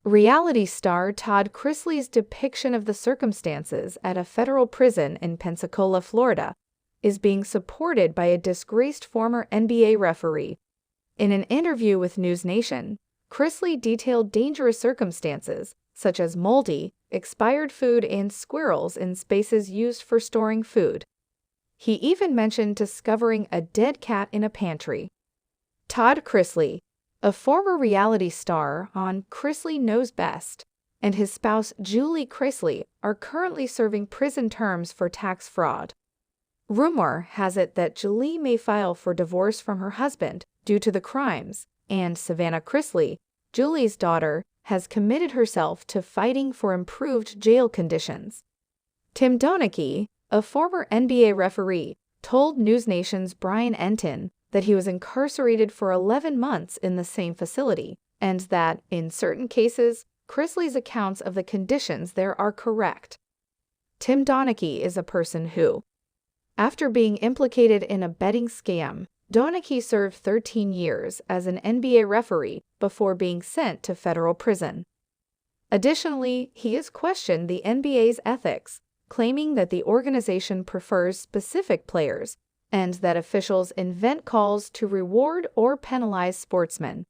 Reality star Todd Chrisley's depiction of the circumstances at a federal prison in Pensacola, Florida, is being supported by a disgraced former NBA referee. In an interview with News Nation, Chrisley detailed dangerous circumstances, such as moldy, expired food and squirrels in spaces used for storing food. He even mentioned discovering a dead cat in a pantry. Todd Chrisley, a former reality star on Chrisley Knows Best, and his spouse Julie Chrisley are currently serving prison terms for tax fraud. Rumor has it that Julie may file for divorce from her husband due to the crimes, and Savannah Chrisley, Julie's daughter, has committed herself to fighting for improved jail conditions. Tim Donaghy, a former NBA referee, told News Nation's Brian Entin that he was incarcerated for 11 months in the same facility, and that, in certain cases, Chrisley's accounts of the conditions there are correct. Tim Donaghy is a person who, after being implicated in a betting scam, Donaghy served 13 years as an NBA referee before being sent to federal prison. Additionally, he has questioned the NBA's ethics, claiming that the organization prefers specific players and that officials invent calls to reward or penalize sportsmen.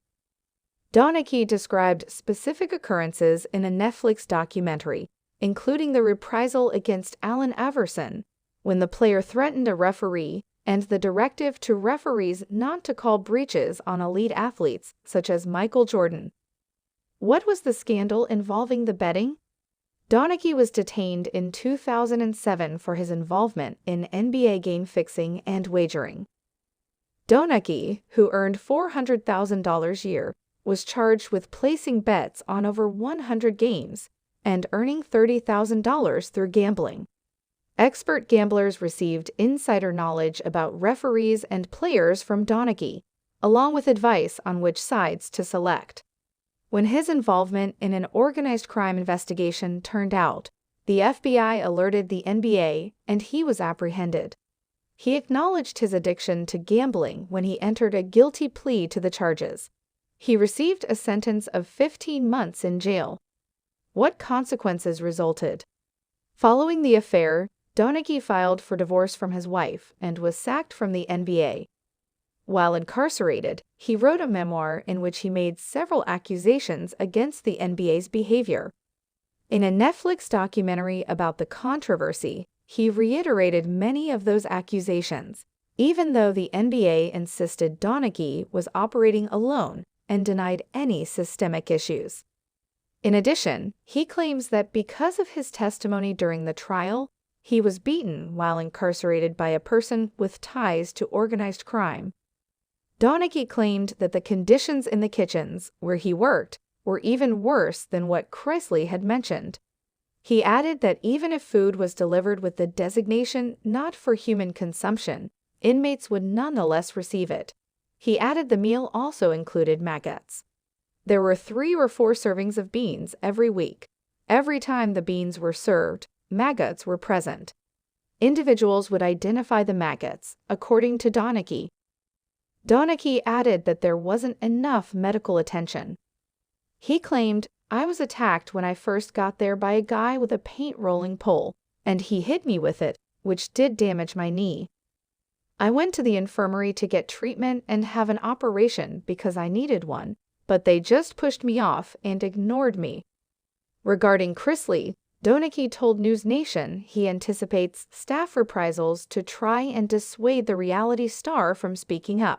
Donaghy described specific occurrences in a Netflix documentary, including the reprisal against Allen Iverson, when the player threatened a referee, and the directive to referees not to call breaches on elite athletes such as Michael Jordan. What was the scandal involving the betting? Donaghy was detained in 2007 for his involvement in NBA game fixing and wagering. Donaghy, who earned $400,000 a year, was charged with placing bets on over 100 games and earning $30,000 through gambling. Expert gamblers received insider knowledge about referees and players from Donaghy, along with advice on which sides to select. When his involvement in an organized crime investigation turned out, the FBI alerted the NBA and he was apprehended. He acknowledged his addiction to gambling when he entered a guilty plea to the charges. He received a sentence of 15 months in jail. What consequences resulted? Following the affair, Donaghy filed for divorce from his wife and was sacked from the NBA. While incarcerated, he wrote a memoir in which he made several accusations against the NBA's behavior. In a Netflix documentary about the controversy, he reiterated many of those accusations, even though the NBA insisted Donaghy was operating alone and denied any systemic issues. In addition, he claims that because of his testimony during the trial, he was beaten while incarcerated by a person with ties to organized crime. Donaghy claimed that the conditions in the kitchens where he worked were even worse than what Chrisley had mentioned. He added that even if food was delivered with the designation not for human consumption, inmates would nonetheless receive it. He added the meal also included maggots. There were 3 or 4 servings of beans every week. Every time the beans were served, maggots were present. Individuals would identify the maggots, according to Donaghy. Donaghy added that there wasn't enough medical attention. He claimed, "I was attacked when I first got there by a guy with a paint rolling pole, and he hit me with it, which did damage my knee. I went to the infirmary to get treatment and have an operation because I needed one, but they just pushed me off and ignored me." Regarding Chrisley, Donaghy told News Nation he anticipates staff reprisals to try and dissuade the reality star from speaking up.